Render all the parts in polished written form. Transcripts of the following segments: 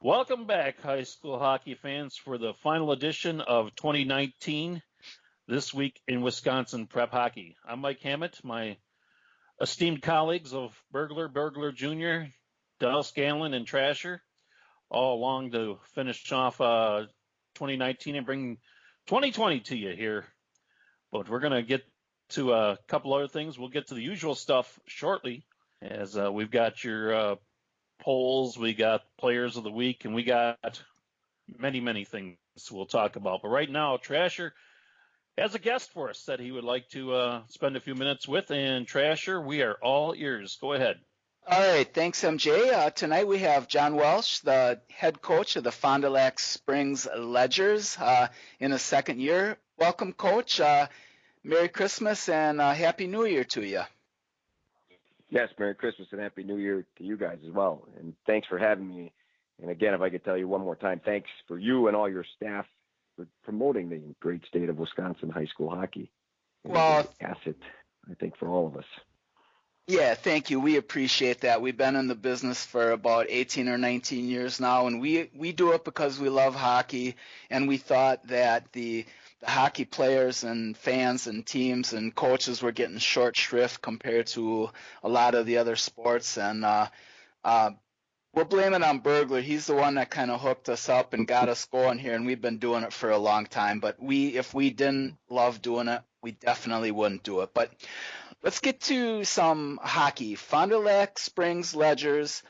Welcome back, high school hockey fans, for the final edition of 2019, This Week in Wisconsin Prep Hockey. I'm Mike Hammett. My esteemed colleagues of Burglar Jr., Dell Scanlon, and Trasher, all along to finish off 2019 and bring 2020 to you here. But we're going to get to a couple other things. We'll get to the usual stuff shortly, as we've got your polls, we got players of the week, and we got many things we'll talk about. But right now, Trasher has a guest for us that he would like to spend a few minutes with. And Trasher, we are all ears. Go ahead. All right, thanks, MJ. Tonight we have John Welsch, the head coach of the Fond du Lac Springs Ledgers in his second year. Welcome, Coach. Merry Christmas and Happy New Year to you. Yes, Merry Christmas and Happy New Year to you guys as well. And thanks for having me. And again, if I could tell you one more time, thanks for you and all your staff for promoting the great state of Wisconsin high school hockey. Well, asset, I think, for all of us. Yeah, thank you. We appreciate that. We've been in the business for about 18 or 19 years now, and we do it because we love hockey, and we thought that the hockey players and fans and teams and coaches were getting short shrift compared to a lot of the other sports, and we'll blame it on Burglar. He's the one that kind of hooked us up and got us going here, and we've been doing it for a long time. But if we didn't love doing it, we definitely wouldn't do it. But let's get to some hockey. Fond du Lac Springs Ledgers.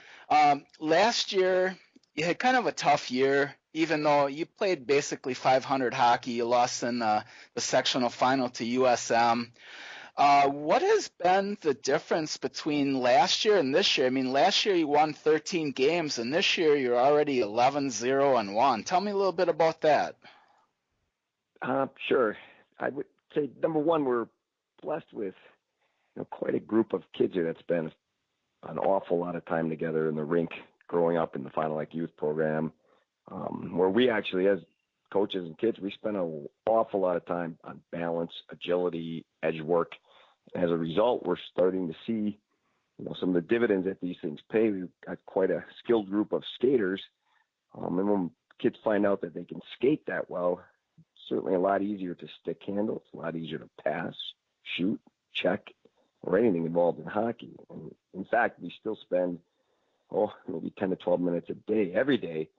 Last year, you had kind of a tough year, even though you played basically 500 hockey. You lost in the sectional final to USM. What has been the difference between last year and this year? I mean, last year you won 13 games, and this year you're already 11-0-1. Tell me a little bit about that. Sure. I would say, number one, we're blessed with quite a group of kids here that's been an awful lot of time together in the rink growing up in the Fond du Lac youth program, where we actually, as coaches and kids, we spend an awful lot of time on balance, agility, edge work. As a result, we're starting to see some of the dividends that these things pay. We've got quite a skilled group of skaters, and when kids find out that they can skate that well, it's certainly a lot easier to stick handle. It's a lot easier to pass, shoot, check, or anything involved in hockey. And in fact, we still spend maybe 10 to 12 minutes a day, every day,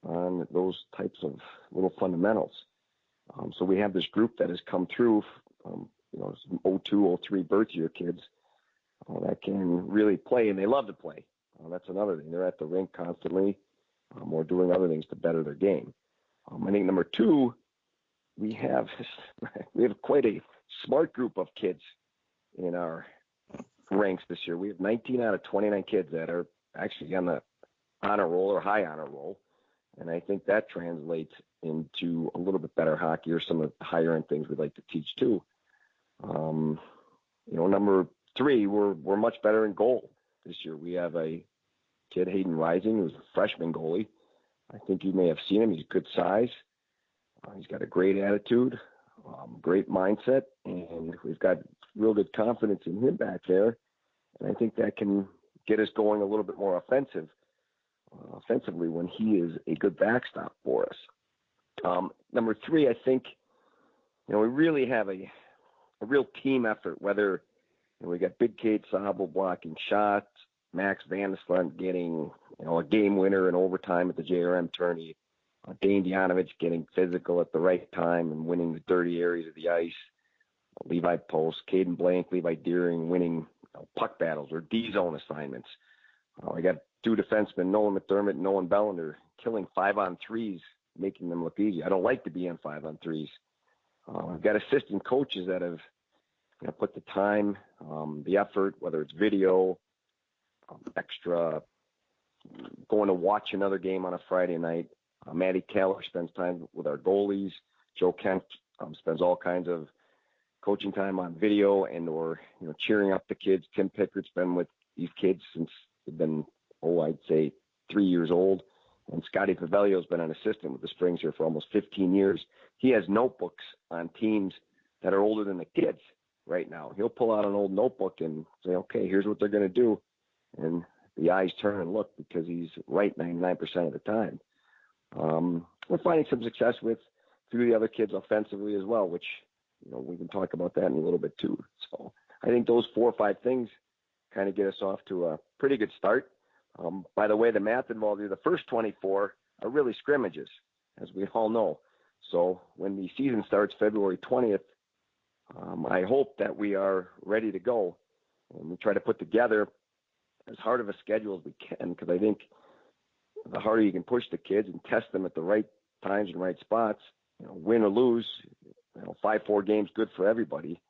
on those types of little fundamentals. So we have this group that has come through, some 02, 03 birth year kids that can really play, and they love to play. That's another thing. They're at the rink constantly or doing other things to better their game. I think number two, we have quite a smart group of kids in our ranks this year. We have 19 out of 29 kids that are actually on the honor roll or high honor roll. And I think that translates into a little bit better hockey or some of the higher end things we'd like to teach too. Number three, we're much better in goal this year. We have a kid, Hayden Rising, who's a freshman goalie. I think you may have seen him. He's good size. He's got a great attitude, great mindset, and we've got real good confidence in him back there. And I think that can get us going a little bit more offensively when he is a good backstop for us. Number three, I think, we really have a real team effort, whether we got Big Kate Sabo blocking shots, Max Vandeslunt getting, a game winner in overtime at the JRM tourney, Dane Dianovich getting physical at the right time and winning the dirty areas of the ice, Levi Post, Caden Blank, Levi Deering winning puck battles or D-zone assignments. I got two defensemen, Nolan McDermott and Nolan Bellender, killing 5-on-3s, making them look easy. I don't like to be on 5-on-3s. I've got assistant coaches that have put the time, the effort, whether it's video, extra, going to watch another game on a Friday night. Maddie Keller spends time with our goalies. Joe Kent spends all kinds of coaching time on video and or cheering up the kids. Tim Pickett's been with these kids since they've been, I'd say 3 years old. And Scotty Pavelio's been an assistant with the Springs here for almost 15 years. He has notebooks on teams that are older than the kids right now. He'll pull out an old notebook and say, okay, here's what they're going to do. And the eyes turn and look because he's right 99% of the time. We're finding some success with through the other kids offensively as well, which, we can talk about that in a little bit too. So I think those 4 or 5 things kind of get us off to a pretty good start. By the way, the math involved here, the first 24 are really scrimmages, as we all know. So when the season starts February 20th, I hope that we are ready to go, and we try to put together as hard of a schedule as we can, because I think the harder you can push the kids and test them at the right times and right spots, win or lose, 5-4 games good for everybody.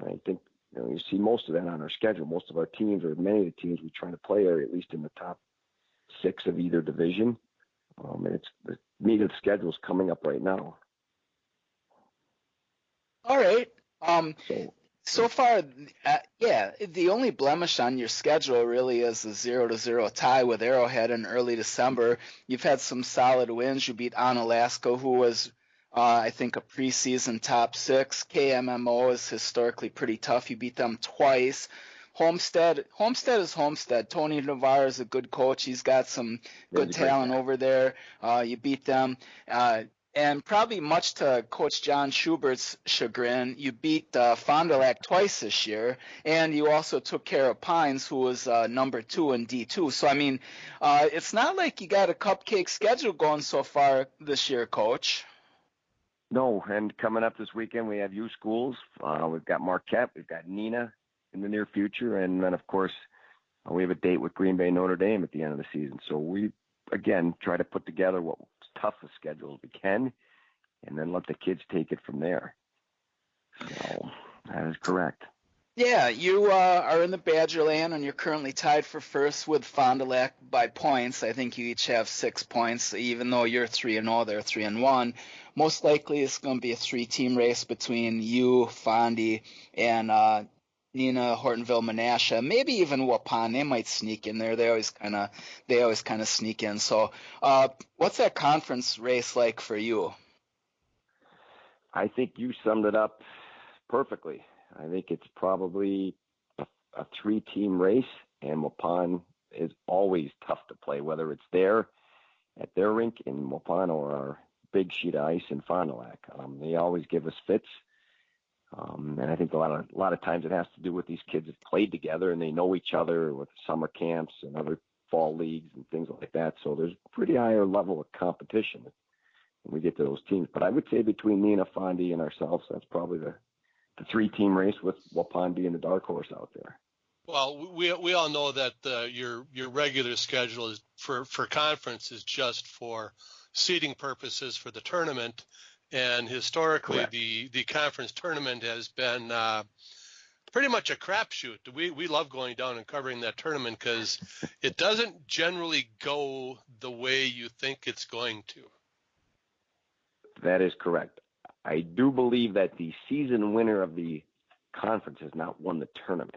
I think you see most of that on our schedule. Most of our teams, or many of the teams we try to play, are at least in the top 6 of either division. And it's the meat of the schedule is coming up right now. All right. So far, the only blemish on your schedule really is the 0-0 tie with Arrowhead in early December. You've had some solid wins. You beat Onalaska, who was, I think, a preseason top 6. KMMO is historically pretty tough. You beat them twice. Homestead is Homestead. Tony Navarre is a good coach. He's got some good talent over there. You beat them. And probably much to Coach John Schubert's chagrin, you beat Fond du Lac twice this year, and you also took care of Pines, who was number 2 in D2. So, I mean, it's not like you got a cupcake schedule going so far this year, Coach. No, and coming up this weekend, we have U schools. We've got Marquette. We've got Neenah in the near future. And then, of course, we have a date with Green Bay Notre Dame at the end of the season. So we, again, try to put together what tough a schedule as we can, and then let the kids take it from there. So that is correct. Yeah, you are in the Badgerland, and you're currently tied for first with Fond du Lac by points. I think you each have 6 points, even though you're 3-0, they're 3-1. Most likely it's going to be a 3-team race between you, Fondy, and Neenah, Hortonville, Menasha, maybe even Waupun. They might sneak in there. They always kind of sneak in. So, what's that conference race like for you? I think you summed it up perfectly. I think it's probably a 3-team race, and Waupun is always tough to play, whether it's there at their rink in Waupun or our big sheet of ice in Fond du Lac. They always give us fits. And I think a lot of times it has to do with these kids have played together and they know each other with summer camps and other fall leagues and things like that. So there's a pretty higher level of competition when we get to those teams. But I would say between Neenah, Fondy, and ourselves, that's probably the 3-team race, with Waupun being the dark horse out there. Well, we all know that your regular schedule is for conference is just for seeding purposes for the tournament. And historically, Correct. the conference tournament has been pretty much a crapshoot. We love going down and covering that tournament because it doesn't generally go the way you think it's going to. That is correct. I do believe that the season winner of the conference has not won the tournament.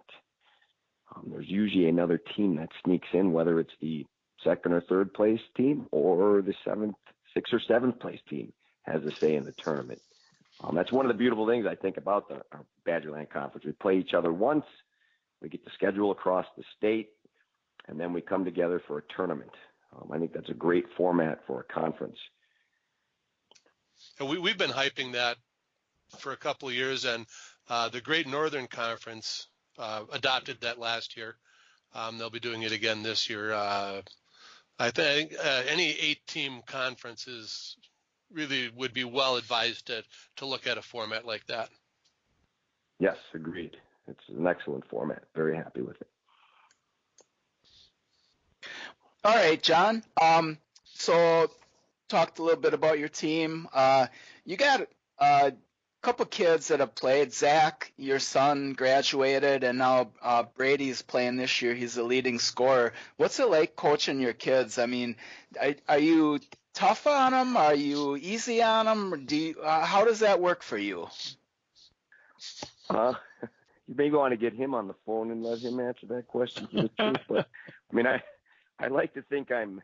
There's usually another team that sneaks in, whether it's the 2nd or 3rd place team or the 6th or 7th place team has a say in the tournament. That's one of the beautiful things I think about our Badgerland Conference. We play each other once, we get the schedule across the state, and then we come together for a tournament. I think that's a great format for a conference. And we've been hyping that for a couple of years, and the Great Northern Conference adopted that last year. They'll be doing it again this year. I think any 8-team conferences really would be well advised to look at a format like that. Yes, agreed. It's an excellent format. Very happy with it. All right, John. So talked a little bit about your team. You got a couple kids that have played. Zach, your son, graduated, and now Brady's playing this year. He's the leading scorer. What's it like coaching your kids? I mean, are you tough on them? Are you easy on them? How does that work for you? You may want to get him on the phone and let him answer that question for the truth. But I mean, I like to think I'm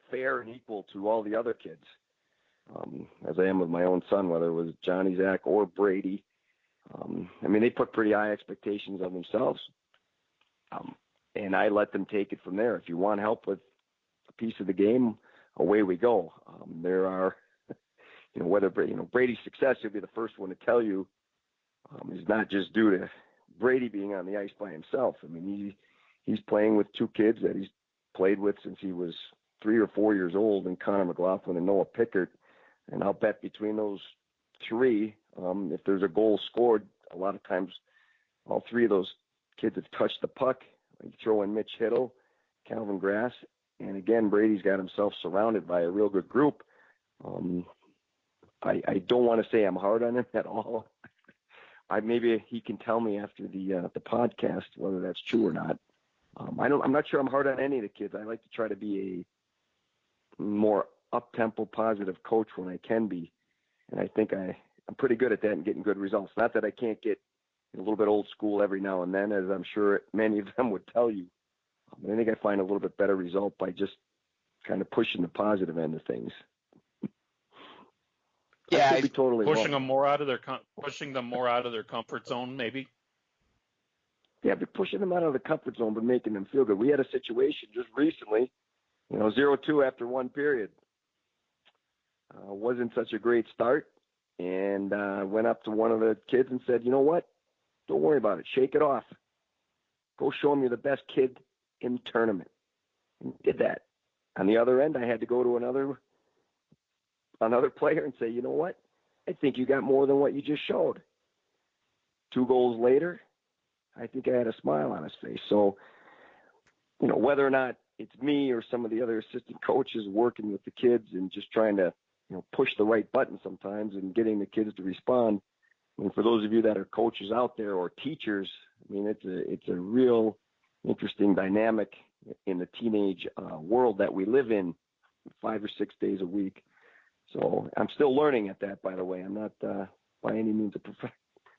fair and equal to all the other kids, as I am with my own son, whether it was Johnny, Zach, or Brady. I mean, they put pretty high expectations of themselves. and I let them take it from there. If you want help with a piece of the game, away we go. There are, whether Brady's success, he'll be the first one to tell you, is not just due to Brady being on the ice by himself. I mean, he's playing with two kids that he's played with since he was 3 or 4 years old, and Connor McLaughlin and Noah Pickert. And I'll bet between those three, if there's a goal scored, a lot of times all three of those kids have touched the puck. You throw in Mitch Hiddle, Calvin Grass, and again, Brady's got himself surrounded by a real good group. I don't want to say I'm hard on him at all. Maybe he can tell me after the podcast whether that's true or not. I'm not sure I'm hard on any of the kids. I like to try to be a more up-tempo, positive coach when I can be, and I think I'm pretty good at that and getting good results. Not that I can't get a little bit old school every now and then, as I'm sure many of them would tell you. I think I find a little bit better result by just kind of pushing the positive end of things. Yeah, I could be totally pushing wrong. them more out of their comfort zone, maybe. Yeah, but pushing them out of the comfort zone, but making them feel good. We had a situation just recently, 0-2 after one period. Wasn't such a great start, and went up to one of the kids and said, "You know what? Don't worry about it. Shake it off. Go show them you're the best kid in the tournament." And did that. On the other end, I had to go to another player and say, "You know what? I think you got more than what you just showed." 2 goals later, I think I had a smile on his face. So, whether or not it's me or some of the other assistant coaches working with the kids and just trying to, push the right button sometimes and getting the kids to respond. I mean, for those of you that are coaches out there or teachers, I mean, it's a real interesting dynamic in the teenage world that we live in 5 or 6 days a week. So I'm still learning at that, by the way. I'm not by any means a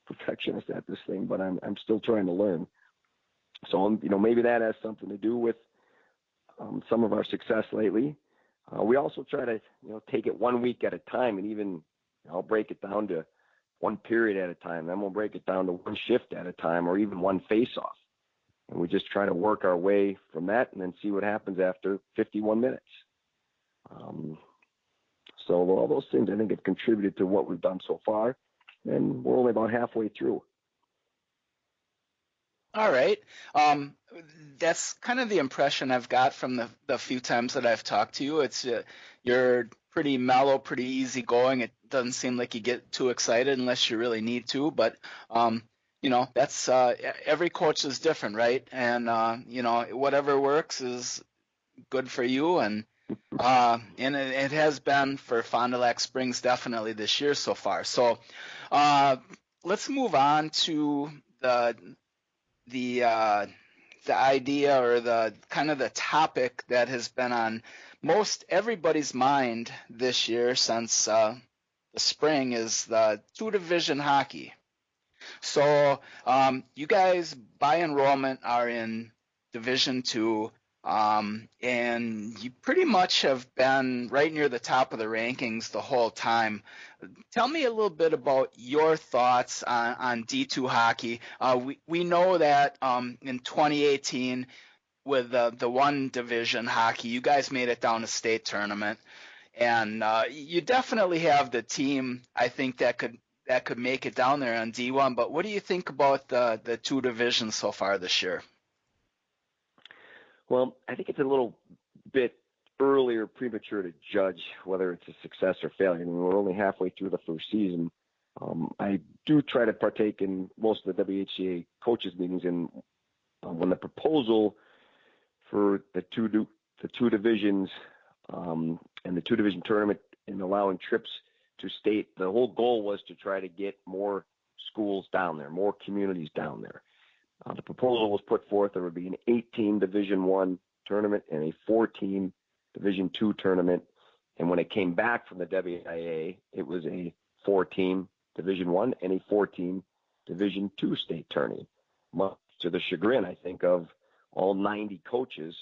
perfectionist at this thing, but I'm still trying to learn. So, maybe that has something to do with some of our success lately. We also try to, take it 1 week at a time, and even I'll break it down to 1 period at a time. Then we'll break it down to 1 shift at a time, or even 1 face-off. And we just try to work our way from that and then see what happens after 51 minutes. So all those things, I think, have contributed to what we've done so far, and we're only about halfway through. All right. That's kind of the impression I've got from the few times that I've talked to you. It's you're pretty mellow, pretty easygoing. It doesn't seem like you get too excited unless you really need to. But that's every coach is different, right? And whatever works is good for you. And it has been for Fond du Lac Springs definitely this year so far. So let's move on to the idea or the kind of the topic that has been on most everybody's mind this year since the spring is the 2-division hockey. So you guys by enrollment are in Division 2, and you pretty much have been right near the top of the rankings the whole time. Tell me a little bit about your thoughts on D2 hockey. We know that in 2018 with the 1-division hockey, you guys made it down to state tournament, and you definitely have the team, I think, that could make it down there on D1. But what do you think about the 2 divisions so far this year? Well, I think it's a little bit early or premature to judge whether it's a success or failure. I mean, we're only halfway through the first season. I do try to partake in most of the WHCA coaches meetings, and when the proposal for the two divisions and the 2-division tournament and allowing trips to state, the whole goal was to try to get more schools down there, more communities down there. The proposal was put forth. There would be an 18 Division I tournament and a 14 Division II tournament. And when it came back from the WIA, it was a 14 Division I and a 14 Division II state tourney, much to the chagrin, I think, of all 90 coaches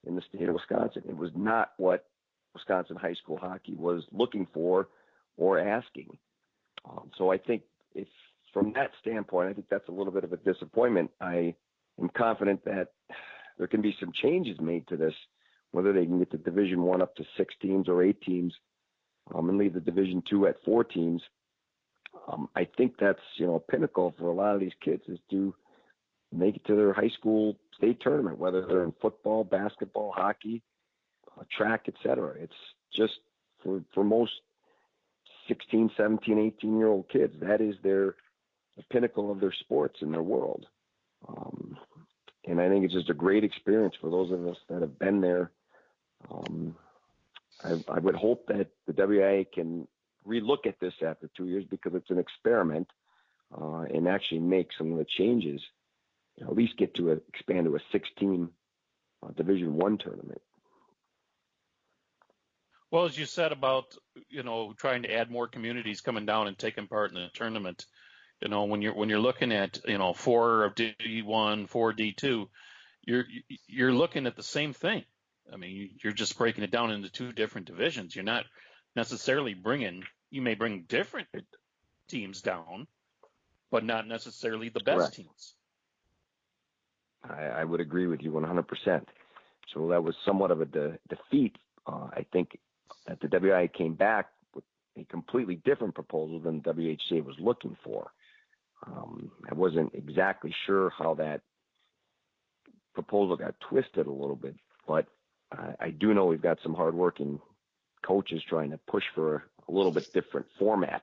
in the state of Wisconsin. It was not what Wisconsin high school hockey was looking for or asking. So I think from that standpoint, I think that's a little bit of a disappointment. I am confident that there can be some changes made to this, whether they can get the Division I up to 6 teams or 8 teams, and leave the Division II at 4 teams. I think that's, a pinnacle for a lot of these kids, is to make it to their high school state tournament, whether they're in football, basketball, hockey, track, etc. It's just for most 16, 17, 18-year-old kids, that is the pinnacle of their sports in their world. And I think it's just a great experience for those of us that have been there. I would hope that the WIA can relook at this after 2 years, because it's an experiment, and actually make some of the changes, at least get to expand to a 16 Division I tournament. Well, as you said about, trying to add more communities coming down and taking part in the tournament, when you're looking at, 4 of D1, 4 D2, you're looking at the same thing. I mean, you're just breaking it down into 2 different divisions. You're not necessarily you may bring different teams down, but not necessarily the best Correct. teams. I would agree with you 100%. So that was somewhat of a defeat. I think that the WIA came back with a completely different proposal than WHCA was looking for. I wasn't exactly sure how that proposal got twisted a little bit, but I do know we've got some hardworking coaches trying to push for a little bit different format.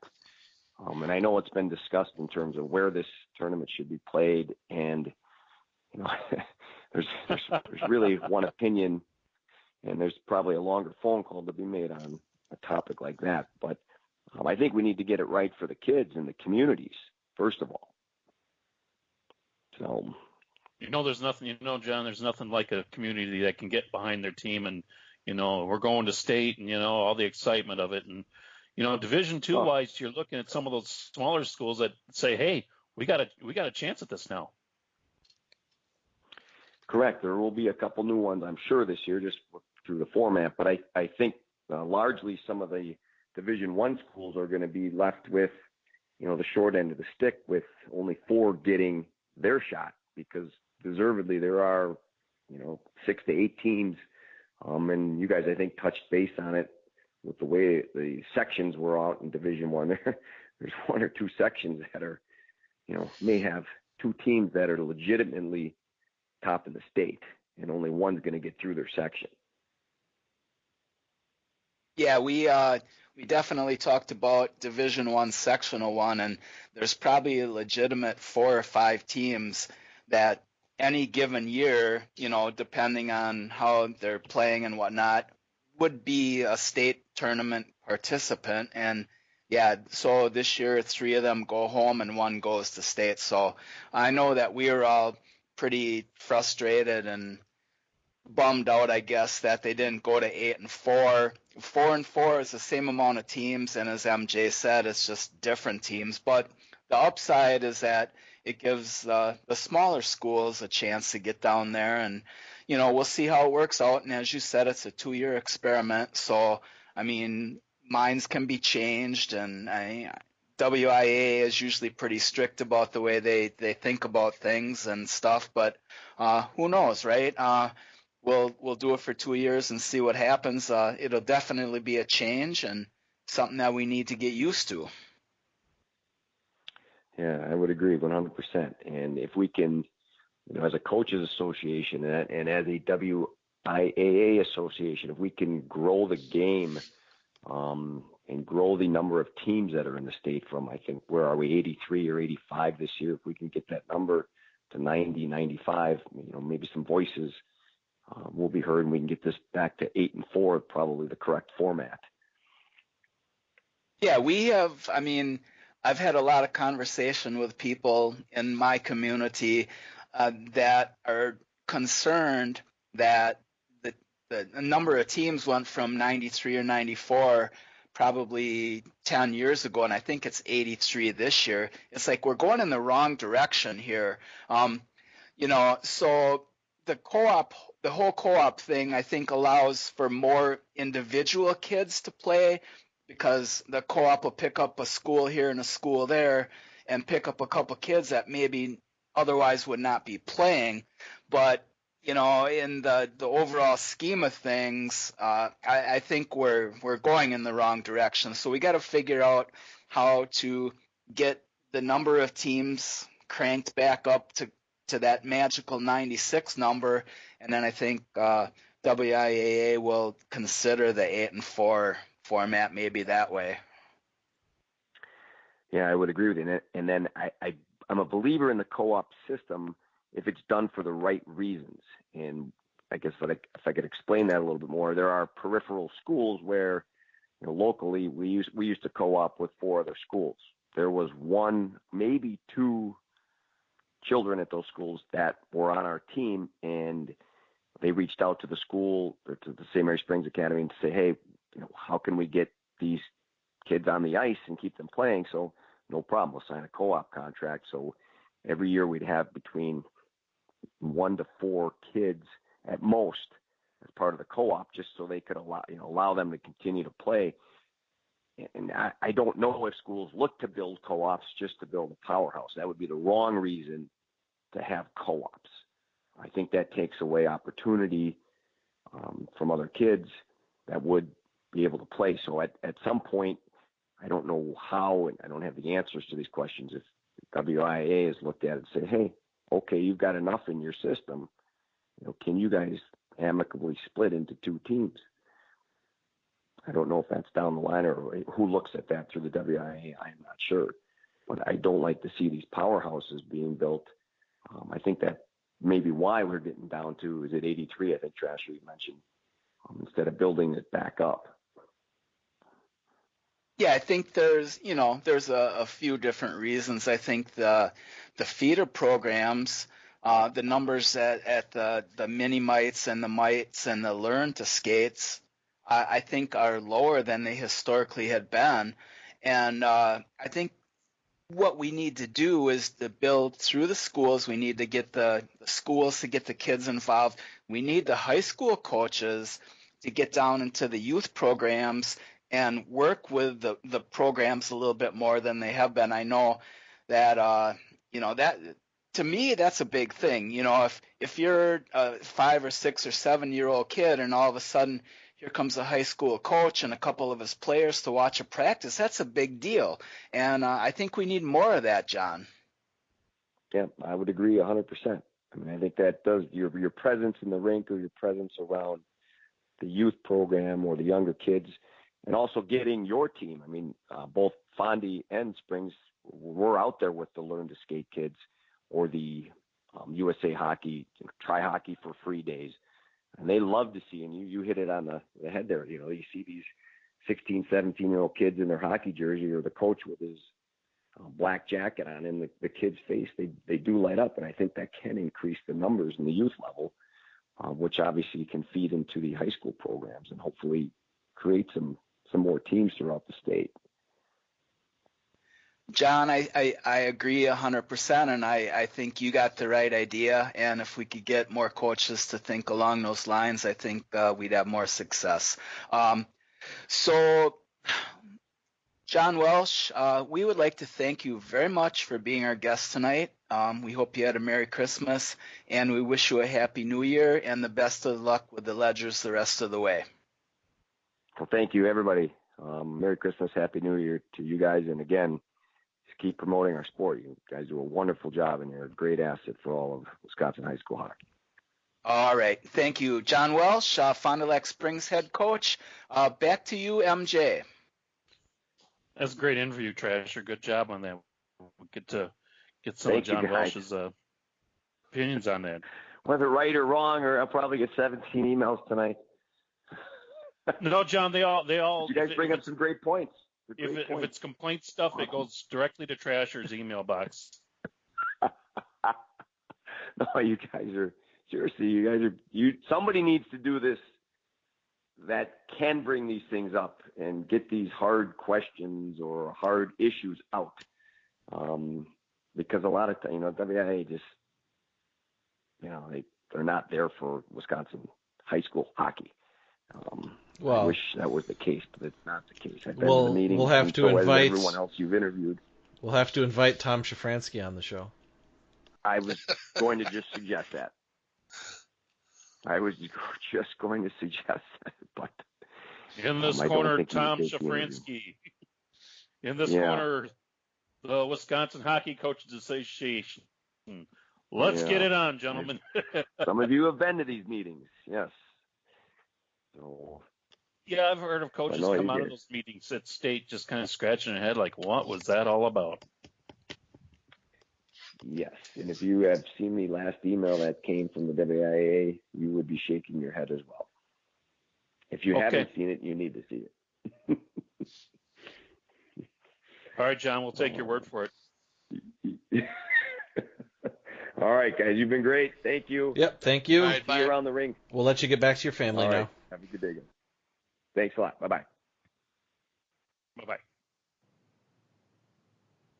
And I know it's been discussed in terms of where this tournament should be played, and there's really one opinion, and there's probably a longer phone call to be made on a topic like that. But I think we need to get it right for the kids and the communities, first of all. So, there's nothing, John, there's nothing like a community that can get behind their team, and, we're going to state, and, all the excitement of it. And, Division II wise, you're looking at some of those smaller schools that say, hey, we got a chance at this now. Correct. There will be a couple new ones, I'm sure, this year, just through the format. But I think largely some of the Division I schools are going to be left with, the short end of the stick, with only 4 getting their shot, because deservedly there are, 6 to 8 teams. And you guys, I think, touched base on it with the way the sections were out in Division I. There's 1 or 2 sections that are, may have 2 teams that are legitimately top of the state, and only one's going to get through their section. Yeah, we definitely talked about Division I, Sectional 1, and there's probably a legitimate 4 or 5 teams that any given year, depending on how they're playing and whatnot, would be a state tournament participant. And yeah, so this year 3 of them go home and 1 goes to state. So I know that we were all pretty frustrated and bummed out, I guess, that they didn't go to 8 and 4. 4 and 4 is the same amount of teams, and as MJ said, it's just different teams. But the upside is that it gives the smaller schools a chance to get down there, and we'll see how it works out. And as you said, it's a 2-year experiment, so I mean, minds can be changed, and WIA is usually pretty strict about the way they think about things and stuff. But who knows, right? We'll do it for 2 years and see what happens. It'll definitely be a change and something that we need to get used to. Yeah, I would agree 100%. And if we can, as a coaches association and as a WIAA association, if we can grow the game and grow the number of teams that are in the state from, I think, where are we, 83 or 85 this year? If we can get that number to 90, 95, maybe some voices will be heard, and we can get this back to 8 and 4, probably the correct format. Yeah, we have, I've had a lot of conversation with people in my community that are concerned that the number of teams went from 93 or 94 probably 10 years ago, and I think it's 83 this year. It's like we're going in the wrong direction here. So the whole co-op thing, I think, allows for more individual kids to play, because the co-op will pick up a school here and a school there and pick up a couple kids that maybe otherwise would not be playing. But, in the overall scheme of things, I think we're going in the wrong direction. So we got to figure out how to get the number of teams cranked back up to that magical 96 number, and then I think WIAA will consider the 8-4 format maybe that way. Yeah, I would agree with you. And then I'm a believer in the co-op system if it's done for the right reasons. And I guess if I could explain that a little bit more, there are peripheral schools where, locally we used to co-op with 4 other schools. There was 1, maybe 2 children at those schools that were on our team, and they reached out to the school or to the St. Mary Springs Academy and say, hey, how can we get these kids on the ice and keep them playing? So no problem, we'll sign a co-op contract. So every year we'd have between 1 to 4 kids at most as part of the co-op, just so they could allow them to continue to play. And I don't know if schools look to build co-ops just to build a powerhouse. That would be the wrong reason to have co-ops. I think that takes away opportunity from other kids that would be able to play. So at some point, I don't know how, and I don't have the answers to these questions, if WIA has looked at it and said, hey, okay, you've got enough in your system. Can you guys amicably split into 2 teams? I don't know if that's down the line or who looks at that through the WIA. I'm not sure. But I don't like to see these powerhouses being built. I think that maybe why we're getting down to, is it 83, I think, Trasher, you mentioned, instead of building it back up. Yeah, I think there's a few different reasons. I think the feeder programs, the numbers at the mini mites and the mites and the learn to skates, I think are lower than they historically had been. And I think what we need to do is to build through the schools. We need to get the schools to get the kids involved. We need the high school coaches to get down into the youth programs and work with the programs a little bit more than they have been. I know that, that to me, that's a big thing. If you're a 5 or 6 or 7-year-old kid and all of a sudden here comes a high school coach and a couple of his players to watch a practice, that's a big deal. And I think we need more of that, John. Yeah, I would agree 100%. I mean, I think that does your presence in the rink or your presence around the youth program or the younger kids, and also getting your team. I mean, both Fondy and Springs were out there with the Learn to Skate kids or the USA Hockey, Try Hockey for Free days. And they love to see, and you hit it on the head there. You see these 16, 17-year-old kids in their hockey jersey, or the coach with his black jacket on, and the kid's face, they do light up. And I think that can increase the numbers in the youth level, which obviously can feed into the high school programs and hopefully create some more teams throughout the state. John, I agree 100%, and I think you got the right idea. And if we could get more coaches to think along those lines, I think we'd have more success. So, John Welsch, we would like to thank you very much for being our guest tonight. We hope you had a Merry Christmas, and we wish you a Happy New Year and the best of luck with the Ledgers the rest of the way. Well, thank you, everybody. Merry Christmas, Happy New Year to you guys. And again, just keep promoting our sport. You guys do a wonderful job, and you're a great asset for all of Wisconsin high school hockey. All right. Thank you. John Welsch, Fond du Lac Springs head coach. Back to you, MJ. That's a great interview, Trasher. Good job on that. We'll get to get some of John Welsh's opinions on that. Whether right or wrong, or I'll probably get 17 emails tonight. No, John, they all. You guys bring up some great points. If it's complaint stuff, it goes directly to Trasher's email box. No, you guys are seriously. Somebody needs to do this that can bring these things up and get these hard questions or hard issues out. Because a lot of times, WIA just, they're not there for Wisconsin high school hockey. I wish that was the case, but it's not the case. I've been to the meetings, we'll have to invite everyone else you've interviewed. We'll have to invite Tom Shafransky on the show. I was going to just suggest that. I was just going to suggest that, but in this I corner, don't think Tom he can take the interview. Shafransky. In this corner, the Wisconsin Hockey Coaches Association. Let's get it on, gentlemen. Some of you have been to these meetings, yes. So. Yeah, I've heard of coaches come out of those meetings at state just kind of scratching their head like, what was that all about? Yes, and if you have seen the last email that came from the WIAA, you would be shaking your head as well. If you haven't seen it, you need to see it. All right, John, we'll take your word for it. All right, guys, you've been great. Thank you. Yep, thank you. All right, see you around the rink. We'll let you get back to your family now. Have a good day, guys. Thanks a lot. Bye-bye. Bye-bye.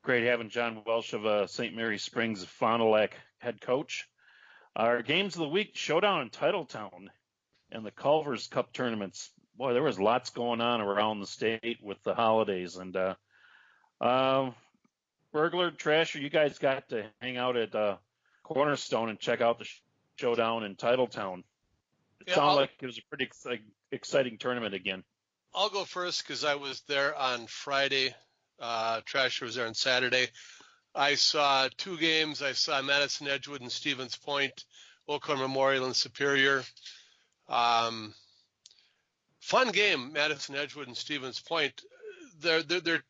Great having John Welsch of St. Mary Springs, Fond du Lac head coach. Our games of the week, showdown in Titletown and the Culver's Cup tournaments. Boy, there was lots going on around the state with the holidays. And Burglar, Trasher, you guys got to hang out at Cornerstone and check out the showdown in Titletown. It sounded like it was a pretty exciting tournament again. I'll go first because I was there on Friday. Trasher was there on Saturday. I saw two games. I saw Madison Edgewood and Stevens Point, Oakland Memorial and Superior. Fun game, Madison Edgewood and Stevens Point. The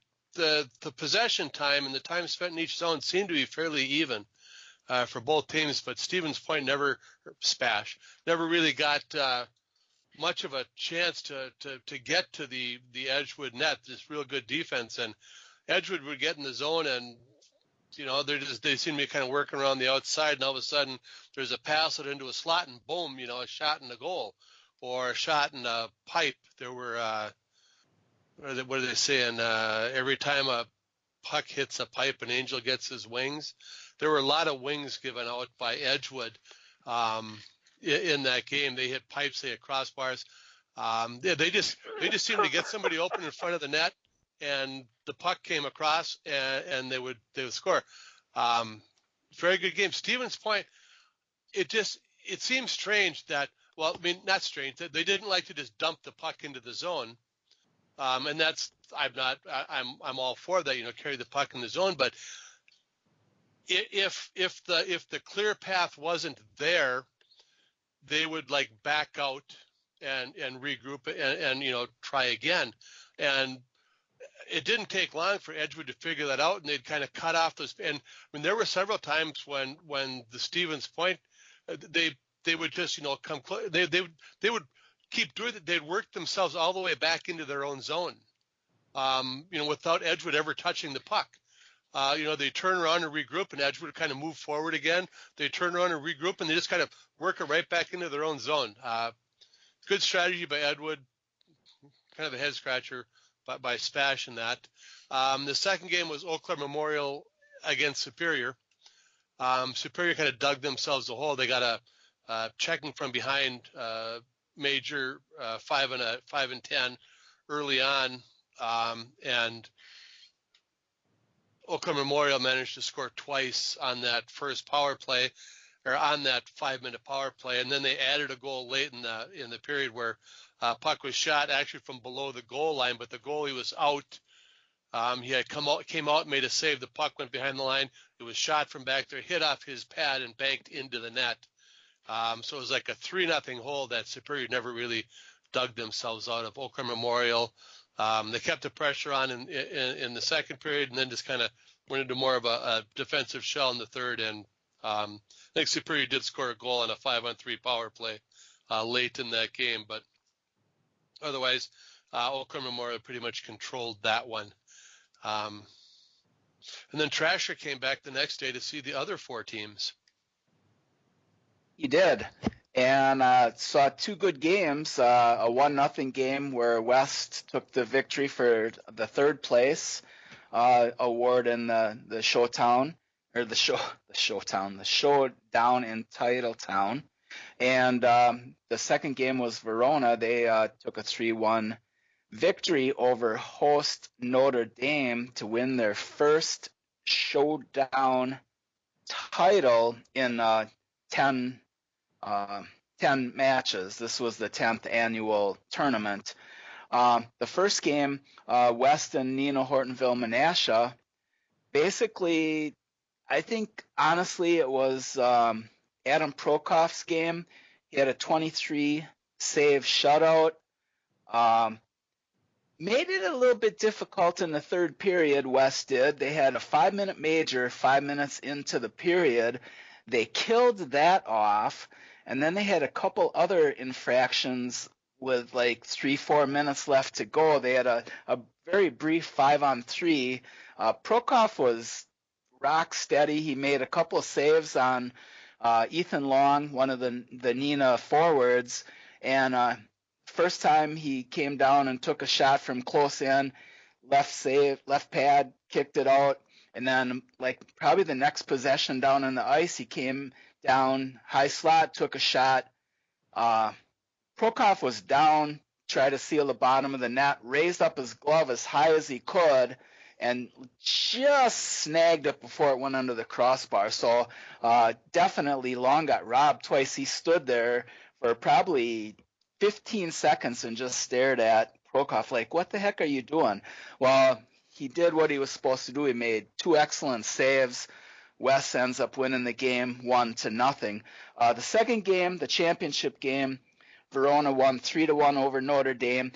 possession time and the time spent in each zone seemed to be fairly even for both teams, but Stevens Point never really got much of a chance to get to the Edgewood net. This real good defense, and Edgewood would get in the zone, and they seem to be kind of working around the outside, and all of a sudden there's a pass it into a slot, and boom, a shot in the goal or a shot in a pipe. There were what are they saying? Every time a puck hits a pipe, an angel gets his wings. There were a lot of wings given out by Edgewood. In that game, they hit pipes, they hit crossbars. They just seemed to get somebody open in front of the net, and the puck came across, and they would score. Very good game. Stevens Point. It seems strange that, well, I mean, not strange, that they didn't like to just dump the puck into the zone, and that's I'm all for that. Carry the puck in the zone, but if the clear path wasn't there, they would back out and regroup and try again. And it didn't take long for Edgewood to figure that out, and they'd kind of cut off those. And I mean, there were several times when the Stevens Point, they would just come close. They would keep doing it. They'd work themselves all the way back into their own zone, without Edgewood ever touching the puck. They turn around and regroup, and Edgewood kind of move forward again. They turn around and regroup, and they just kind of work it right back into their own zone. Good strategy by Edgewood. Kind of a head scratcher by Spash in that. The second game was Eau Claire Memorial against Superior. Superior kind of dug themselves a hole. They got a checking from behind major 5 and 10 early on, and Eau Claire Memorial managed to score twice on that first power play, or on that 5-minute power play, and then they added a goal late in the period where puck was shot actually from below the goal line, but the goalie was out. He had came out, made a save. The puck went behind the line. It was shot from back there, hit off his pad, and banked into the net. So it was like a 3-0 hole that Superior never really dug themselves out of. Eau Claire Memorial. They kept the pressure on in the second period, and then just kind of went into more of a defensive shell in the third. And I think Superior did score a goal on a 5-on-3 power play late in that game, but otherwise, Eau Claire Memorial pretty much controlled that one. And then Trasher came back the next day to see the other 4 teams. He did. And saw 2 good games, a 1-0 game where West took the victory for the 3rd place award in the showdown in Titletown. And the second game was Verona. They took a 3-1 victory over host Notre Dame to win their first showdown title in 10 10 matches. This was the 10th annual tournament. The first game, West and Nina Hortonville Menasha, basically, I think honestly it was Adam Prokoff's game. He had a 23 save shutout. Made it a little bit difficult in the third period, West did. They had a 5-minute major 5 minutes into the period. They killed that off, and then they had a couple other infractions with like 3-4 minutes left to go. They had a very brief 5-on-3. Prokoff was rock steady. He made a couple of saves on Ethan Long, one of the Nina forwards, and first time he came down and took a shot from close in, left pad, kicked it out, and then like probably the next possession down on the ice, he came down, high slot, took a shot. Prokoff was down, tried to seal the bottom of the net, raised up his glove as high as he could, and just snagged it before it went under the crossbar. So definitely Long got robbed twice. He stood there for probably 15 seconds and just stared at Prokoff like, what the heck are you doing? Well, he did what he was supposed to do. He made 2 excellent saves. West ends up winning the game 1-0. The second game, the championship game, Verona won 3-1 over Notre Dame.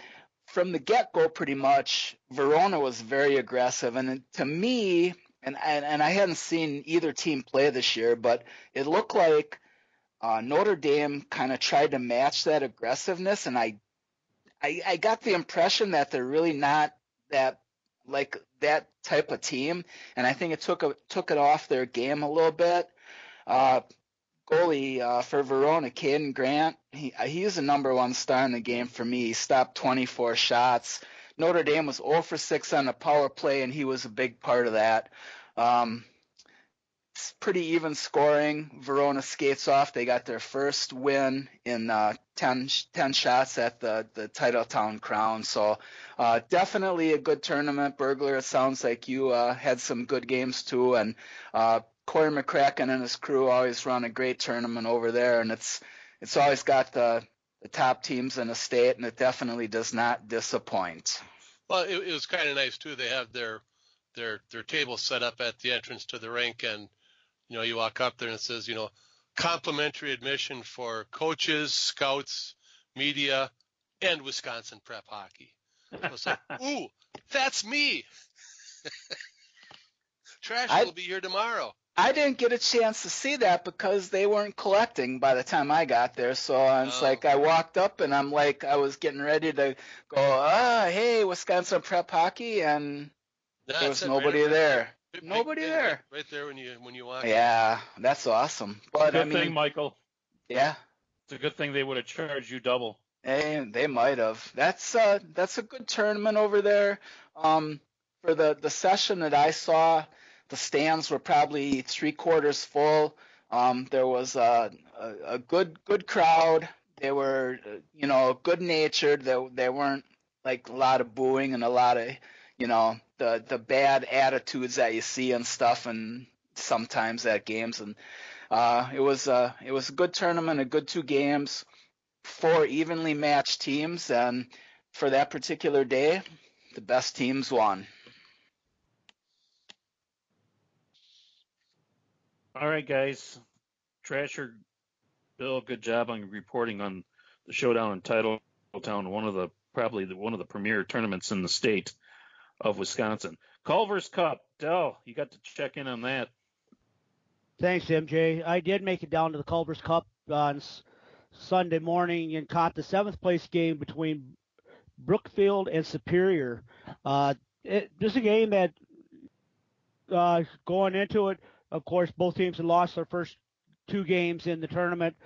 From the get-go, pretty much, Verona was very aggressive. And to me, and I hadn't seen either team play this year, but it looked like Notre Dame kind of tried to match that aggressiveness, and I got the impression that they're really not that type of team, and I think it took it off their game a little bit. Goalie for Verona, Caden Grant, he's the number one star in the game for me. He stopped 24 shots. Notre Dame was 0 for 6 on the power play, and he was a big part of that. It's pretty even scoring. Verona skates off. They got their first win in 10 shots at the Titletown Crown. So definitely a good tournament. Burglar, it sounds like you had some good games too. And Corey McCracken and his crew always run a great tournament over there. And it's always got the top teams in the state, and it definitely does not disappoint. Well, it was kind of nice too. They have their table set up at the entrance to the rink, and you walk up there and it says, complimentary admission for coaches, scouts, media, and Wisconsin prep hockey. So it's like, ooh, that's me. Trash will be here tomorrow. I didn't get a chance to see that because they weren't collecting by the time I got there. So it's like I walked up and I'm like, I was getting ready to go, hey, Wisconsin prep hockey, and there was nobody there. Nobody there. Right there when you walk. Yeah, that's awesome. But good thing, Michael. Yeah. It's a good thing they would have charged you double. Hey, they might have. That's a good tournament over there. For the session that I saw, the stands were probably 3/4 full. There was a good crowd. They were good natured. They weren't like a lot of booing and a lot of the bad attitudes that you see and stuff, and sometimes at games. And it was a good tournament, a good 2 games, 4 evenly matched teams, and for that particular day, the best teams won. All right, guys. Trasher, Bill, good job on reporting on the showdown in Titletown, probably one of the premier tournaments in the state of Wisconsin. Culver's Cup. Dell, you got to check in on that. Thanks, MJ. I did make it down to the Culver's Cup on Sunday morning and caught the 7th place game between Brookfield and Superior. This is a game that going into it, of course, both teams had lost their first 2 games in the tournament.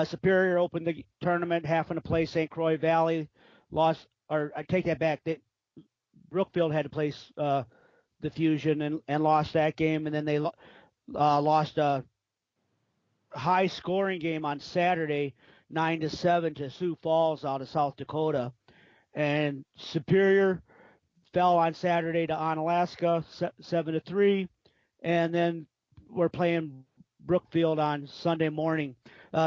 Superior opened the tournament having to play St. Croix Valley. Lost, or I take that back. Brookfield had to play the Fusion and lost that game, and then they lost a high-scoring game on Saturday, 9-7 to Sioux Falls out of South Dakota. And Superior fell on Saturday to Onalaska, 7-3, and then we're playing Brookfield on Sunday morning.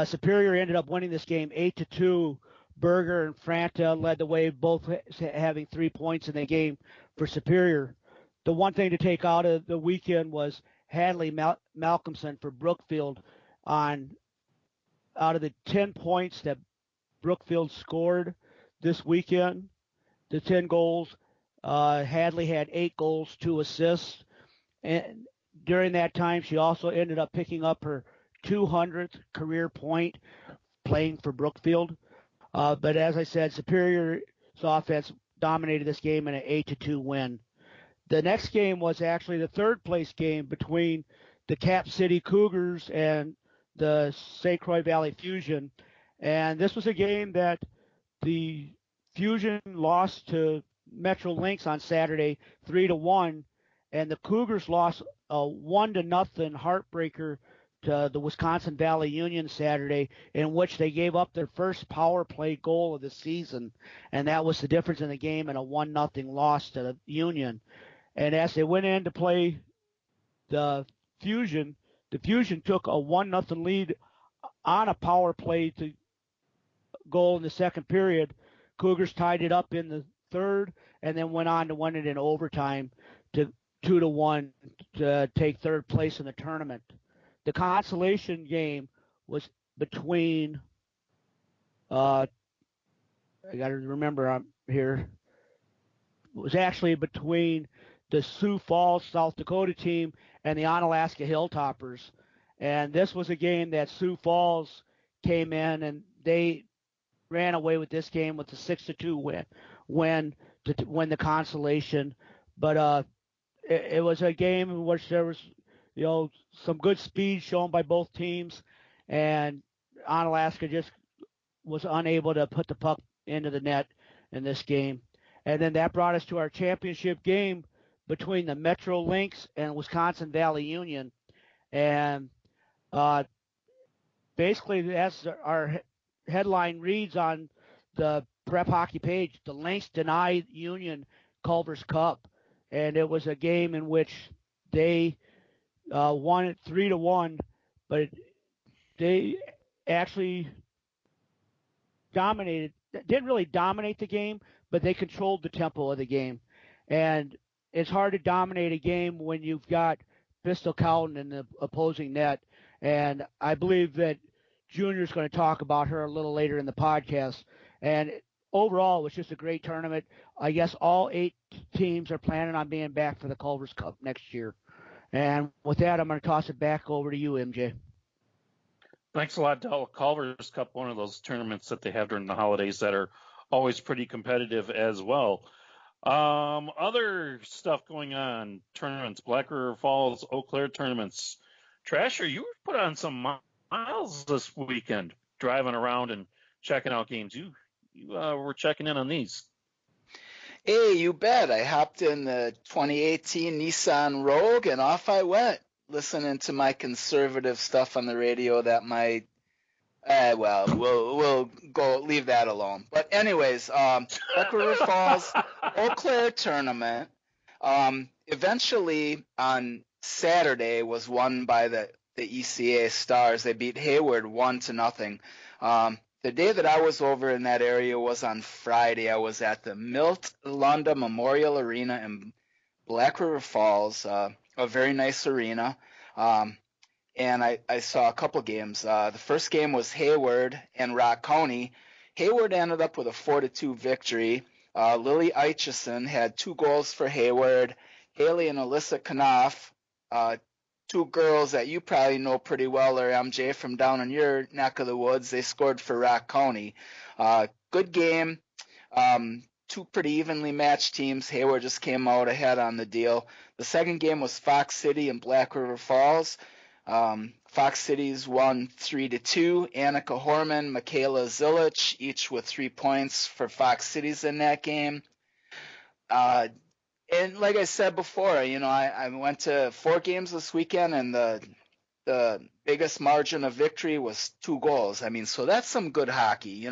Superior ended up winning this game 8-2. Berger and Franta led the way, both having 3 points in the game for Superior. The one thing to take out of the weekend was Hadley Malcolmson for Brookfield. Out of the 10 points that Brookfield scored this weekend, the 10 goals, Hadley had 8 goals, 2 assists. And during that time, she also ended up picking up her 200th career point playing for Brookfield. But as I said, Superior's offense dominated this game in an 8-2 win. The next game was actually the third place game between the Cap City Cougars and the St. Croix Valley Fusion. And this was a game that the Fusion lost to Metro Lynx on Saturday 3-1, and the Cougars lost a 1-0 heartbreaker to the Wisconsin Valley Union Saturday, in which they gave up their first power play goal of the season, and that was the difference in the game, and a 1-0 loss to the Union. And as they went in to play the Fusion took a 1-0 lead on a power play to goal in the second period. Cougars tied it up in the third, and then went on to win it in overtime to 2-1 to take third place in the tournament. The consolation game was between, I got to remember I'm here, it was actually between the Sioux Falls, South Dakota team and the Onalaska Hilltoppers. And this was a game that Sioux Falls came in and they ran away with this game with a 6-2 win to win the consolation. But it was a game in which there was, some good speed shown by both teams, and Onalaska just was unable to put the puck into the net in this game. And then that brought us to our championship game between the Metro Lynx and Wisconsin Valley Union. And basically, as our headline reads on the Prep Hockey page, the Lynx denied Union Culver's Cup. And it was a game in which they won it 3-1, but they actually didn't really dominate the game, but they controlled the tempo of the game. And it's hard to dominate a game when you've got Bristol Cowden in the opposing net. And I believe that Junior's going to talk about her a little later in the podcast. And overall, it was just a great tournament. I guess all 8 teams are planning on being back for the Culver's Cup next year. And with that, I'm going to toss it back over to you, MJ. Thanks a lot, Del. Culver's Cup, one of those tournaments that they have during the holidays that are always pretty competitive as well. Other stuff going on, tournaments, Black River Falls, Eau Claire tournaments. Trasher, you put on some miles this weekend, driving around and checking out games. You were checking in on these. Hey, you bet. I hopped in the 2018 Nissan Rogue and off I went, listening to my conservative stuff on the radio that might, we'll go leave that alone. But anyways, Black River Falls Eau Claire tournament, eventually on Saturday was won by the ECA Stars. They beat Hayward 1-0. The day that I was over in that area was on Friday. I was at the Milt Lunda Memorial Arena in Black River Falls, a very nice arena. And I saw a couple games. The first game was Hayward and Rock County. Hayward ended up with a 4-2 victory. Lily Eichison had 2 goals for Hayward. Haley and Alyssa Knopf, 2 girls that you probably know pretty well, or MJ, from down in your neck of the woods. They scored for Rock County. Good game. 2 pretty evenly matched teams. Hayward just came out ahead on the deal. The second game was Fox City and Black River Falls. Fox City's won 3-2. Annika Horman, Michaela Zilich, each with 3 points for Fox Cities in that game. And like I said before, I went to 4 games this weekend, and the biggest margin of victory was 2 goals. I mean, so that's some good hockey.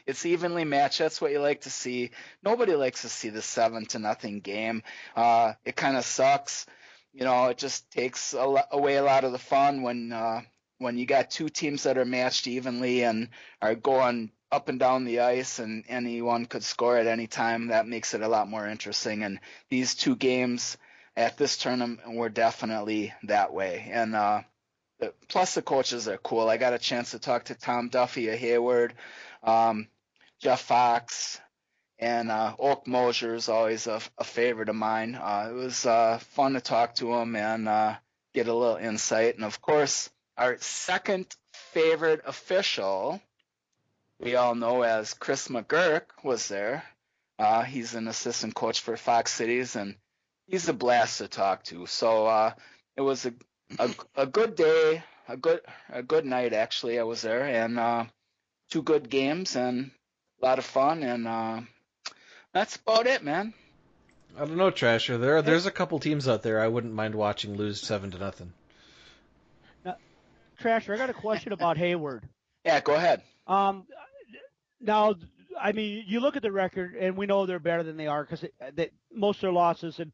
It's evenly matched. That's what you like to see. Nobody likes to see the 7-0 game. It kind of sucks. It just takes away a lot of the fun when when you got two teams that are matched evenly and are going up and down the ice and anyone could score at any time, that makes it a lot more interesting. And these two games at this tournament were definitely that way. And plus the coaches are cool. I got a chance to talk to Tom Duffy of Hayward, Jeff Fox, and Oak Mosier is always a favorite of mine. It was fun to talk to him and get a little insight. And, of course, our second favorite official, we all know as Chris McGurk, was there. He's an assistant coach for Fox Cities, and he's a blast to talk to. So it was a good day, a good night, actually. I was there, and two good games and a lot of fun, and that's about it, man. I don't know, Trasher. There's a couple teams out there I wouldn't mind watching lose 7-0. Now, Trasher, I got a question about Hayward. Yeah, go ahead. Now, I mean, you look at the record, and we know they're better than they are because most of their losses have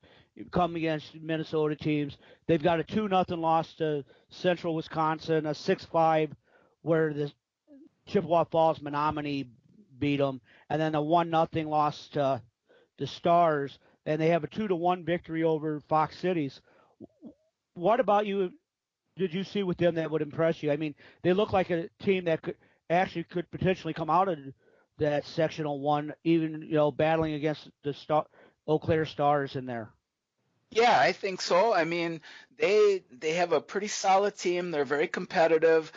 come against Minnesota teams. They've got a 2-0 loss to Central Wisconsin, a 6-5 where the Chippewa Falls Menominee beat them, and then a 1-0 loss to the Stars, and they have a 2-1 victory over Fox Cities. What about you? Did you see with them that would impress you? I mean, they look like a team that could potentially come out of that sectional one, even battling against the Eau Claire Stars in there. Yeah, I think so. I mean, they have a pretty solid team. They're very competitive.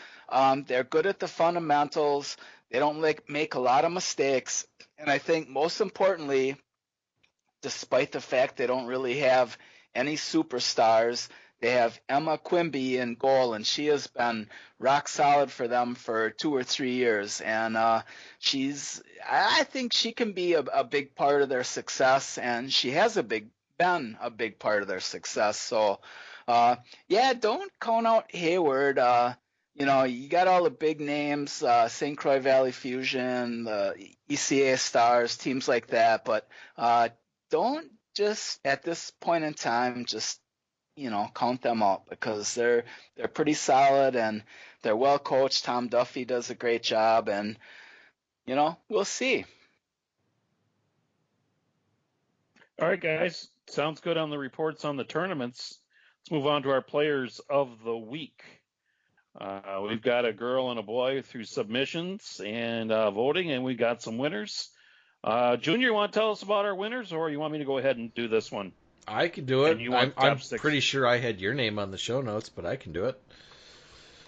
They're good at the fundamentals. They don't make a lot of mistakes. And I think most importantly, despite the fact they don't really have any superstars, they have Emma Quimby in goal, and she has been rock solid for them for 2 or 3 years. And I think she can be a big part of their success, and she has been a big part of their success. So, yeah, don't count out Hayward. You got all the big names, St. Croix Valley Fusion, the ECA Stars, teams like that. But don't just, at this point in time, just count them out, because they're pretty solid and they're well coached. Tom Duffy does a great job, and we'll see. All right, guys. Sounds good on the reports on the tournaments. Let's move on to our players of the week. We've got a girl and a boy through submissions and voting, and we got some winners. Junior, you want to tell us about our winners, or you want me to go ahead and do this one? I can do it. I'm six? Pretty sure I had your name on the show notes, but I can do it.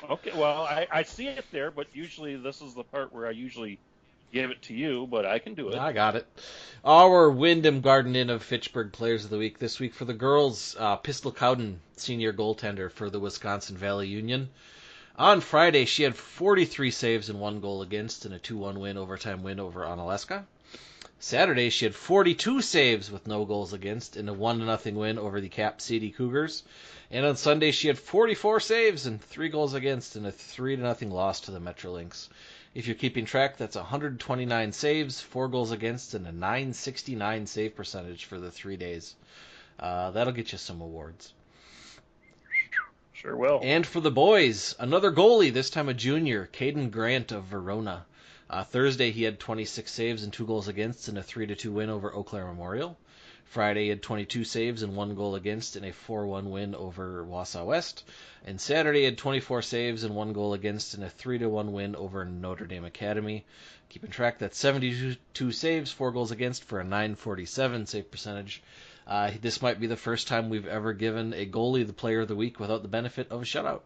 Okay, well, I see it there, but usually this is the part where I usually give it to you, but I can do it. I got it. Our Wyndham Garden Inn of Fitchburg Players of the Week this week for the girls, Pistol Cowden, senior goaltender for the Wisconsin Valley Union. On Friday, she had 43 saves and 1 goal against in a 2-1 overtime win over Onalaska. Saturday, she had 42 saves with no goals against in a 1-0 win over the Cap City Cougars. And on Sunday, she had 44 saves and 3 goals against in a 3-0 loss to the Metro Lynx. If you're keeping track, that's 129 saves, 4 goals against, and a .969 save percentage for the 3 days. That'll get you some awards. Sure will. And for the boys, another goalie, this time a junior, Caden Grant of Verona. Thursday, he had 26 saves and 2 goals against in a 3-2 win over Eau Claire Memorial. Friday, he had 22 saves and 1 goal against in a 4-1 win over Wausau West. And Saturday, he had 24 saves and 1 goal against in a 3-1 win over Notre Dame Academy. Keeping track, that's 72 saves, 4 goals against for a .947 save percentage. This might be the first time we've ever given a goalie the player of the week without the benefit of a shutout.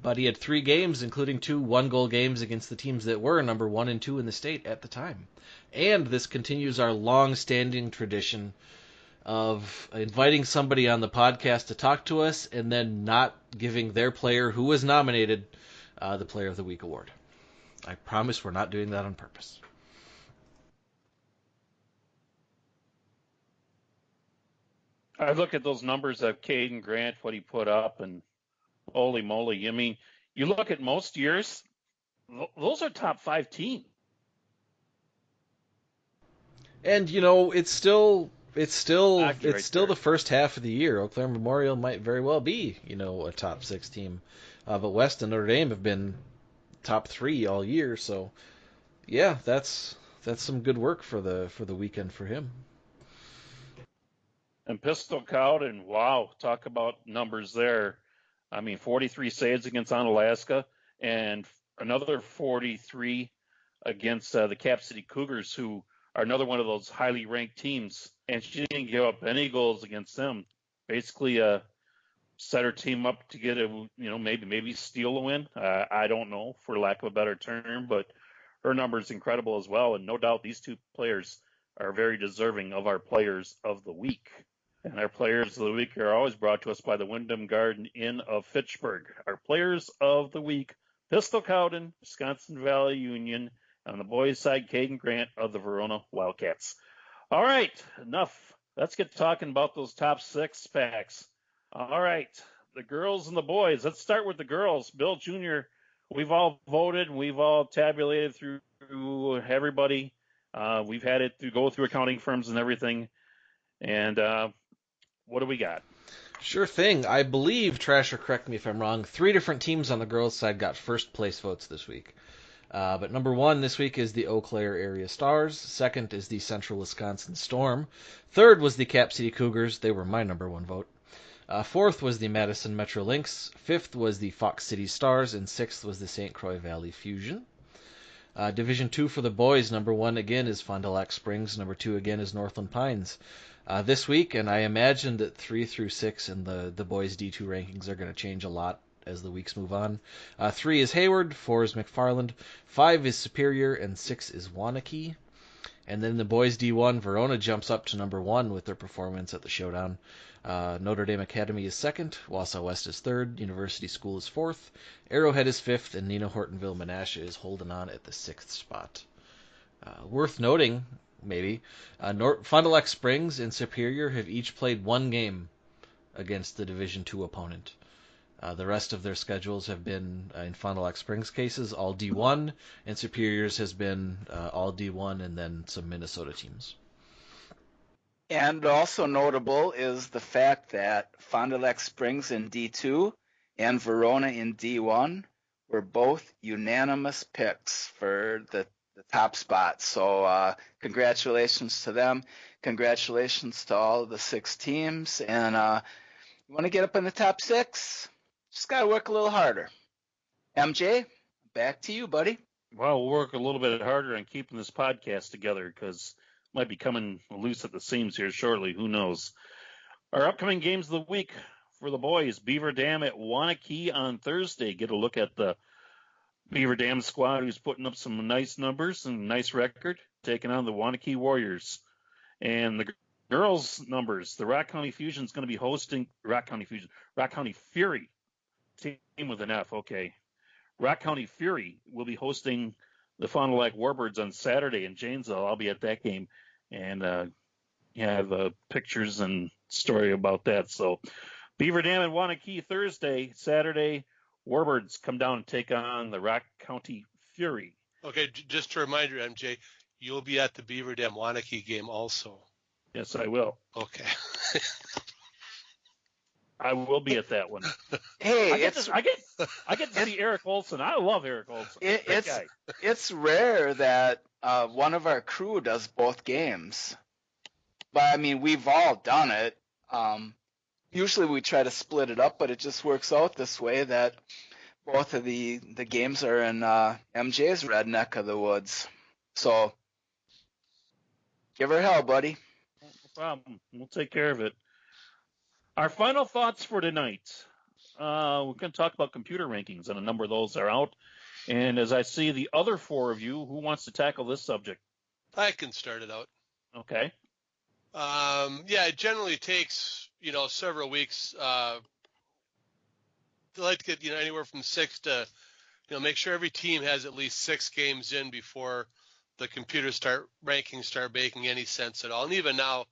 But he had 3 games, including 2 one-goal games against the teams that were number 1 and 2 in the state at the time. And this continues our long-standing tradition of inviting somebody on the podcast to talk to us and then not giving their player who was nominated the Player of the Week award. I promise we're not doing that on purpose. I look at those numbers of Caden Grant, what he put up, and holy moly. I mean, you look at most years, those are top 5 teams. And, it's still the first half of the year. Eau Claire Memorial might very well be, a top 6 team. But West and Notre Dame have been top 3 all year, so yeah, that's some good work for the weekend for him. And Pistol Cowden, wow, talk about numbers there. I mean, 43 saves against Onalaska and another 43 against the Cap City Cougars, who are another one of those highly ranked teams. And she didn't give up any goals against them. Basically, set her team up to get a, maybe steal a win. I don't know, for lack of a better term, but her number is incredible as well. And no doubt these two players are very deserving of our players of the week. And our players of the week are always brought to us by the Wyndham Garden Inn of Fitchburg. Our players of the week, Pistol Cowden, Wisconsin Valley Union. On the boys' side, Caden Grant of the Verona Wildcats. All right, enough. Let's get talking about those top 6 packs. All right, the girls and the boys. Let's start with the girls. Bill Jr., we've all voted. We've all tabulated through everybody. We've had it go through accounting firms and everything. And what do we got? Sure thing. I believe, Trasher, correct me if I'm wrong, 3 different teams on the girls' side got first place votes this week. But number 1 this week is the Eau Claire Area Stars. Second is the Central Wisconsin Storm. Third was the Cap City Cougars. They were my number 1 vote. Fourth was the Madison Metro Lynx. Fifth was the Fox City Stars. And sixth was the St. Croix Valley Fusion. Division 2 for the boys, number 1 again is Fond du Lac Springs. Number 2 again is Northland Pines. This week, and I imagine that 3 through 6 in the boys' D2 rankings are going to change a lot as the weeks move on. 3 is Hayward, 4 is McFarland, 5 is Superior, and 6 is Waunakee. And then the boys' D1, Verona jumps up to number 1 with their performance at the Showdown. Notre Dame Academy is 2nd, Wausau West is 3rd, University School is 4th, Arrowhead is 5th, and Nina Hortonville Menasha is holding on at the 6th spot. Worth noting, maybe, Fond du Lac Springs and Superior have each played 1 game against the Division 2 opponent. The rest of their schedules have been, in Fond du Lac Springs cases, all D1, and Superior's has been all D1 and then some Minnesota teams. And also notable is the fact that Fond du Lac Springs in D2 and Verona in D1 were both unanimous picks for the top spot. So congratulations to them. Congratulations to all of the 6 teams. And you want to get up in the top 6? Just got to work a little harder. MJ, back to you, buddy. Well, we'll work a little bit harder on keeping this podcast together because it might be coming loose at the seams here shortly. Who knows? Our upcoming games of the week for the boys, Beaver Dam at Waunakee on Thursday. Get a look at the Beaver Dam squad who's putting up some nice numbers and nice record, taking on the Waunakee Warriors. And the girls' numbers, the Rock County Fusion is going to be hosting Rock County Fury, team with an F, okay. Rock County Fury will be hosting the Fond du Lac Warbirds on Saturday in Janesville. I'll be at that game and have pictures and story about that. So Beaver Dam and Waunakee Thursday, Saturday, Warbirds come down and take on the Rock County Fury. Okay, just to remind you, MJ, you'll be at the Beaver Dam Waunakee game also. Yes, I will. Okay. I will be at that one. Hey, I get to see Eric Olson. I love Eric Olson. It's rare that one of our crew does both games. But I mean, we've all done it. Usually we try to split it up, but it just works out this way that both of the games are in MJ's red neck of the woods. So give her hell, buddy. No problem. We'll take care of it. Our final thoughts for tonight. We're going to talk about computer rankings, and a number of those are out. And as I see the other 4 of you, who wants to tackle this subject? I can start it out. Okay. It generally takes, several weeks. I like to get, anywhere from 6 to, make sure every team has at least 6 games in before the computers start making any sense at all. And even now,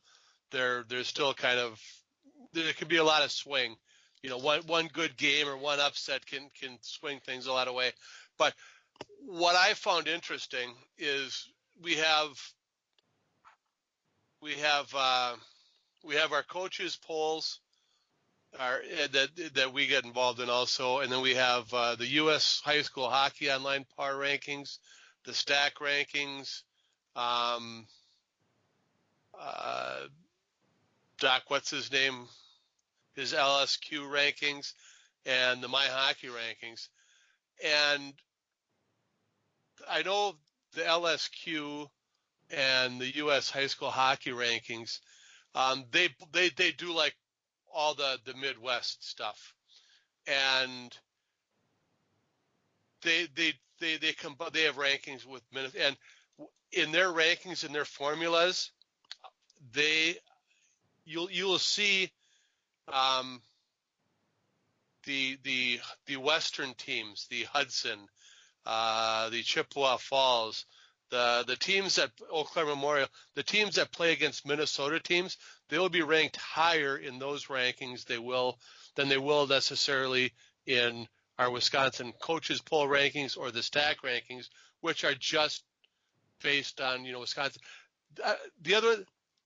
there's still kind of, there can be a lot of swing. One good game or one upset can swing things a lot of way. But what I found interesting is we have our coaches polls that we get involved in also. And then we have the U.S. High School Hockey Online Power Rankings, the Stack Rankings, Doc, what's his name? His LSQ rankings, and the My Hockey rankings. And I know the LSQ and the U.S. High School Hockey rankings, they do like all the Midwest stuff, and they have rankings with minutes, and in their rankings and their formulas, you'll see the Western teams, the Hudson, the Chippewa Falls, the teams at Eau Claire Memorial, the teams that play against Minnesota teams, they will be ranked higher in those rankings than they will necessarily in our Wisconsin coaches poll rankings or the Stack rankings, which are just based on Wisconsin.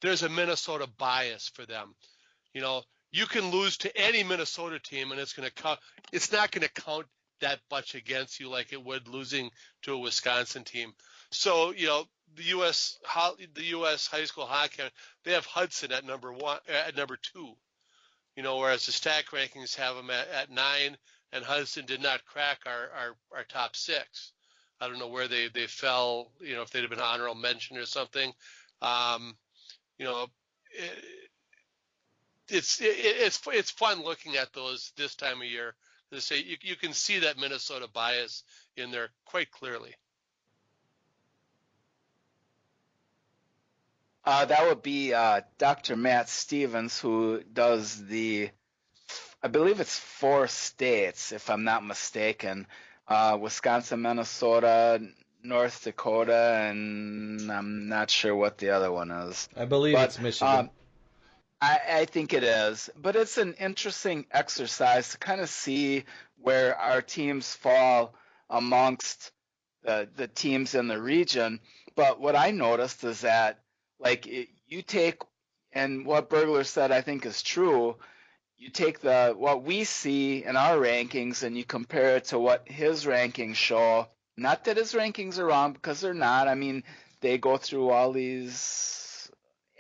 There's a Minnesota bias for them. You can lose to any Minnesota team, and it's not going to count that much against you like it would losing to a Wisconsin team. So, the U.S. high school hockey, they have Hudson at number 2, whereas the Stack rankings have them at 9, and Hudson did not crack our top 6. I don't know where they fell, if they'd have been honorable mention or something. It's fun looking at those this time of year. To say you can see that Minnesota bias in there quite clearly. That would be Dr. Matt Stevens, who does I believe it's 4 states, if I'm not mistaken. Wisconsin, Minnesota, North Dakota, and I'm not sure what the other one is. I believe it's Michigan. I think it is. But it's an interesting exercise to kind of see where our teams fall amongst the teams in the region. But what I noticed is that, you take, and what Burglar said I think is true, you take what we see in our rankings and you compare it to what his rankings show. Not that his rankings are wrong, because they're not. I mean, they go through all these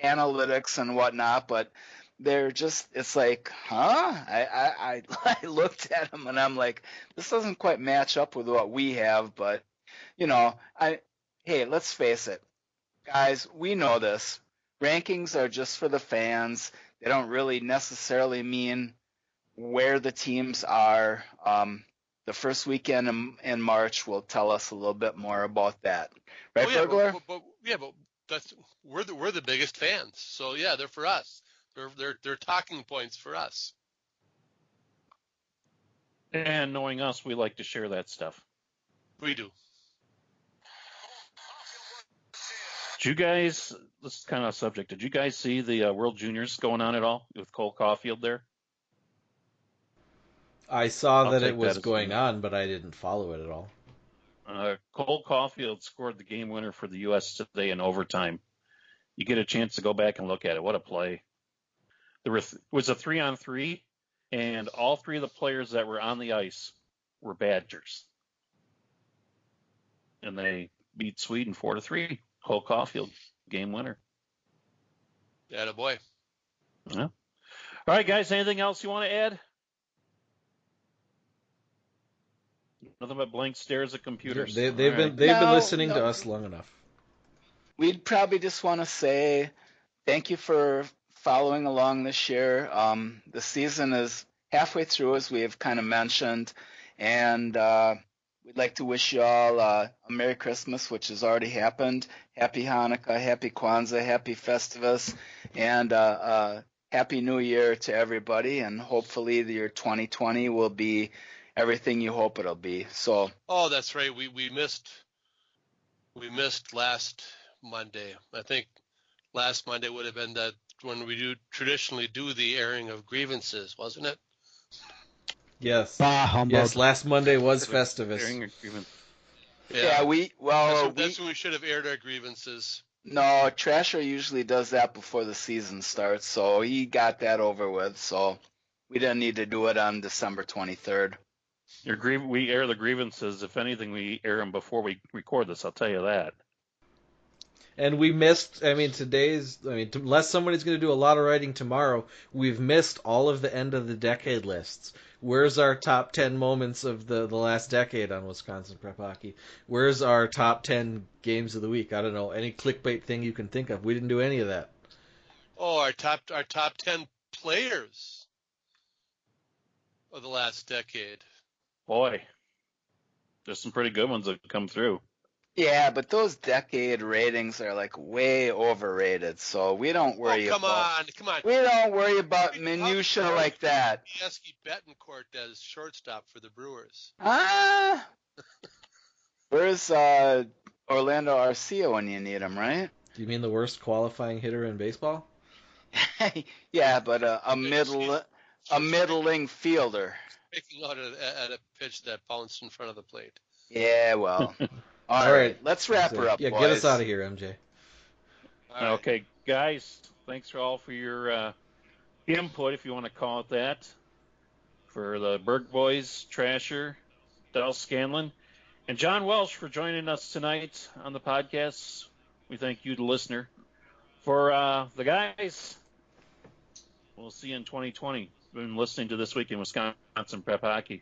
analytics and whatnot, but they're just, it's like, huh? I looked at them and I'm like, this doesn't quite match up with what we have, but, hey, let's face it. Guys, we know this. Rankings are just for the fans. They don't really necessarily mean where the teams are. The first weekend in March will tell us a little bit more about that. Right, Burglar? But we're the biggest fans. So yeah, they're for us. They're talking points for us. And knowing us, we like to share that stuff. We do. Did you guys, this is kind of a subject, did you guys see the World Juniors going on at all with Cole Caulfield there? I saw that it was going on, but I didn't follow it at all. Cole Caulfield scored the game winner for the U.S. today in overtime. You get a chance to go back and look at it. What a play. There was a 3-on-3, and all 3 of the players that were on the ice were Badgers. And they beat Sweden 4-3. Cole Caulfield, game winner. Attaboy. Yeah. All right, guys, anything else you want to add? Nothing but blank stares at computers. They've been listening to us long enough. We'd probably just want to say thank you for following along this year. The season is halfway through, as we have kind of mentioned, and we'd like to wish you all a Merry Christmas, which has already happened. Happy Hanukkah, Happy Kwanzaa, Happy Festivus, and Happy New Year to everybody. And hopefully the year 2020 will be everything you hope it'll be. So. Oh, that's right. We missed last Monday. I think last Monday would have been that when we traditionally do the airing of grievances, wasn't it? Yes. Yes, last Monday was Festivus. Yeah, that's when we should have aired our grievances. No, Trasher usually does that before the season starts, so he got that over with. So We didn't need to do it on December 23rd. We air the grievances. If anything, we air them before we record this. I'll tell you that. And we missed, unless somebody's going to do a lot of writing tomorrow, we've missed all of the end of the decade lists. Where's our top 10 moments of the last decade on Wisconsin Prep Hockey? Where's our top 10 games of the week? I don't know, any clickbait thing you can think of. We didn't do any of that. Oh, our top 10 players of the last decade. Boy, there's some pretty good ones that come through. Yeah, but those decade ratings are like way overrated, so we don't worry come on. We don't worry about minutia like that. Yeski Betancourt as shortstop for the Brewers. Where's Orlando Arcia when you need him, right? Do you mean the worst qualifying hitter in baseball? Yeah, but a middling fielder. Picking out at a pitch that bounced in front of the plate. Yeah, well. All right, let's wrap her up, boys. Get us out of here, MJ. Right. Okay, guys, thanks for your input, if you want to call it that, for the Berg Boys, Trasher, Del Scanlon, and John Welsh for joining us tonight on the podcast. We thank you, the listener. For the guys, we'll see you in 2020. Been listening to This Week in Wisconsin Prep Hockey.